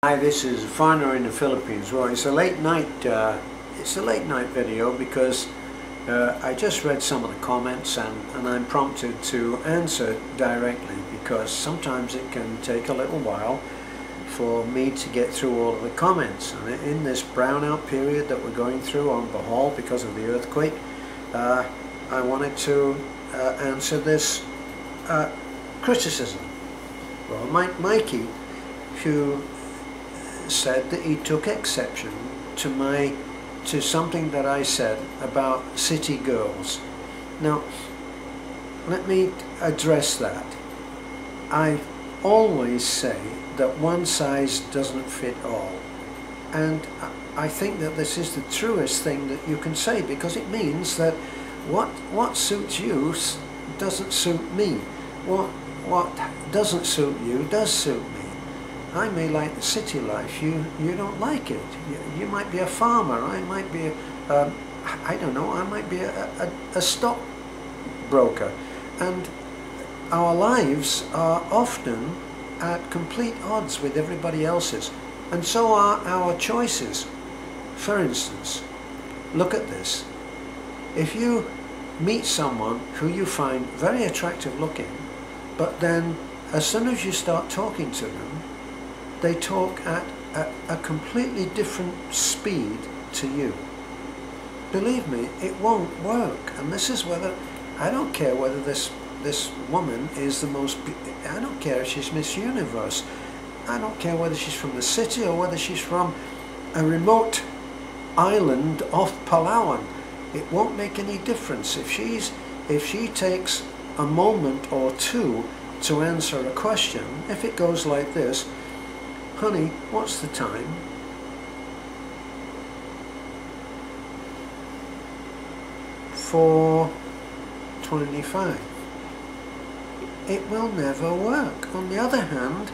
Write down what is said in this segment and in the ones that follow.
Hi, this is Foreigner in the Philippines. Well, it's a late night video because I just read some of the comments and I'm prompted to answer directly because sometimes it can take a little while for me to get through all of the comments. And in this brownout period that we're going through on Bohol because of the earthquake, I wanted to answer this criticism. Well, Mikey, who said that he took exception to something that I said about city girls. Now, let me address that. I always say that one size doesn't fit all, and I think that this is the truest thing that you can say, because it means that what suits you doesn't suit me. What doesn't suit you does suit me. I may like the city life, you don't like it. You might be a farmer, I might be I don't know, I might be a stockbroker. And our lives are often at complete odds with everybody else's. And so are our choices. For instance, look at this. If you meet someone who you find very attractive looking, but then as soon as you start talking to them, they talk at a completely different speed to you. Believe me, it won't work. And this is whether, I don't care whether this woman is the most, I don't care if she's Miss Universe. I don't care whether she's from the city or whether she's from a remote island off Palawan. It won't make any difference. If she takes a moment or two to answer a question, if it goes like this: honey, what's the time? "4:25. It will never work. On the other hand,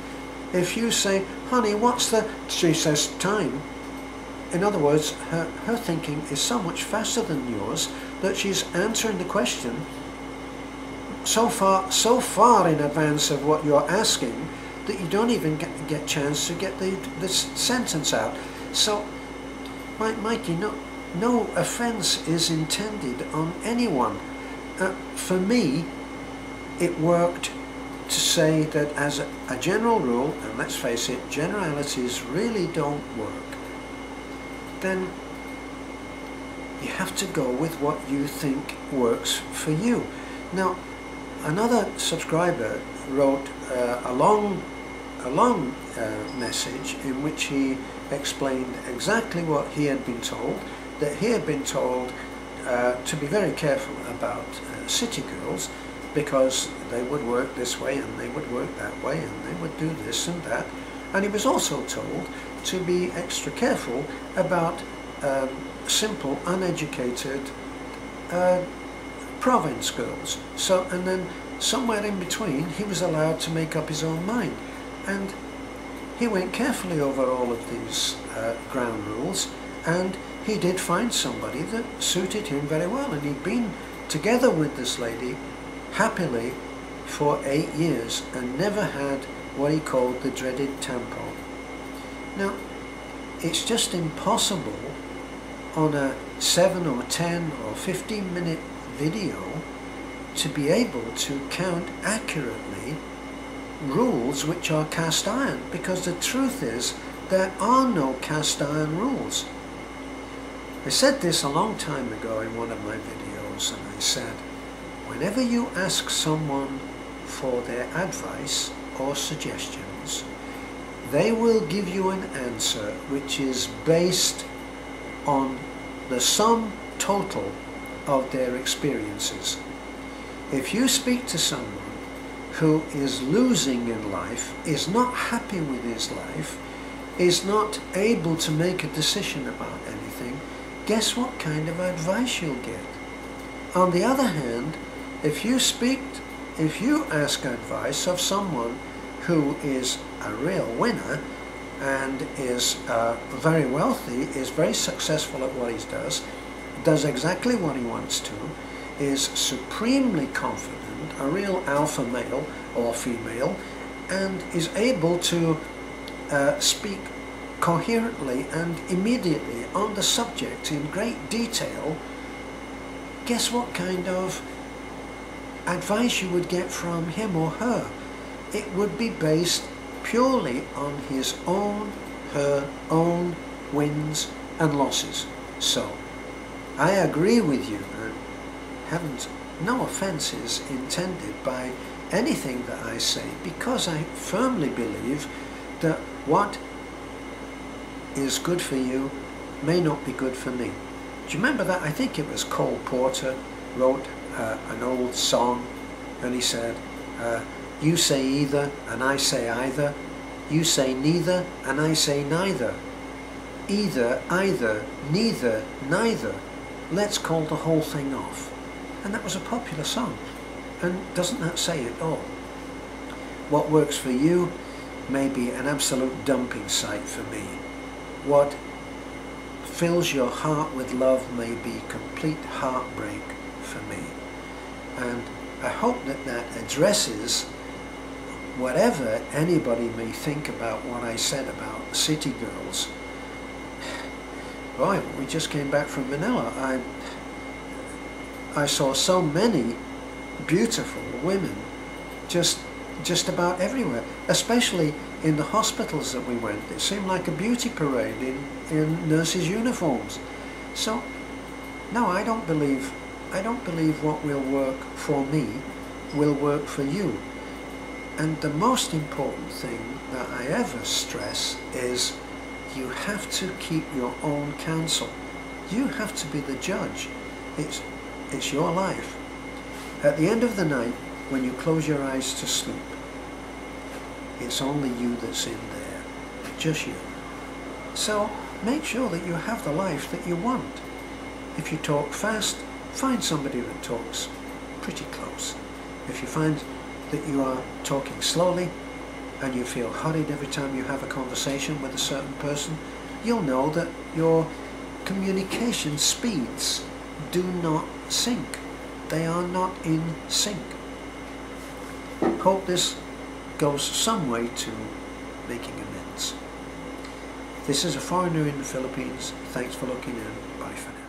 if you say, honey, what's the... she says time. In other words, her thinking is so much faster than yours that she's answering the question so far in advance of what you're asking that you don't even get chance to get the sentence out. So, Mikey, no offense is intended on anyone. For me, it worked to say that as a general rule, and let's face it, generalities really don't work, then you have to go with what you think works for you. Now, another subscriber wrote a long message in which he explained exactly what he had been told, that he had been told to be very careful about city girls because they would work this way and they would work that way and they would do this and that. And he was also told to be extra careful about simple, uneducated province girls. So, and then somewhere in between he was allowed to make up his own mind. And he went carefully over all of these ground rules, and he did find somebody that suited him very well, and he'd been together with this lady happily for 8 years and never had what he called the dreaded tampon. Now, it's just impossible on a 7 or 10 or 15 minute video to be able to count accurately rules which are cast iron, because the truth is there are no cast iron rules. I said this a long time ago in one of my videos, and I said, whenever you ask someone for their advice or suggestions, they will give you an answer which is based on the sum total of their experiences. If you speak to someone who is losing in life, is not happy with his life, is not able to make a decision about anything, guess what kind of advice you'll get? On the other hand, if you ask advice of someone who is a real winner and is very wealthy, is very successful at what he does exactly what he wants to, is supremely confident, a real alpha male or female, and is able to speak coherently and immediately on the subject in great detail, guess what kind of advice you would get from him or her? It would be based purely on his own, her own wins and losses. So, I agree with you, and haven't no offences intended by anything that I say, because I firmly believe that what is good for you may not be good for me. Do you remember that? I think it was Cole Porter wrote an old song, and he said, you say either and I say either, you say neither and I say neither, either, either, neither, neither, let's call the whole thing off. And that was a popular song, and doesn't that say it all? What works for you may be an absolute dumping site for me. What fills your heart with love may be complete heartbreak for me. And I hope that that addresses whatever anybody may think about what I said about city girls. Boy, we just came back from Manila. I saw so many beautiful women just about everywhere, especially in the hospitals that we went. It seemed like a beauty parade in nurses' uniforms. So, no, I don't believe what will work for me will work for you. And the most important thing that I ever stress is you have to keep your own counsel. You have to be the judge. It's your life. At the end of the night, when you close your eyes to sleep, it's only you that's in there, just you. So make sure that you have the life that you want. If you talk fast, find somebody that talks pretty close. If you find that you are talking slowly and you feel hurried every time you have a conversation with a certain person, you'll know that your communication speeds do not sync. They are not in sync. Hope this goes some way to making amends. This is a foreigner in the Philippines. Thanks for looking in. Bye for now.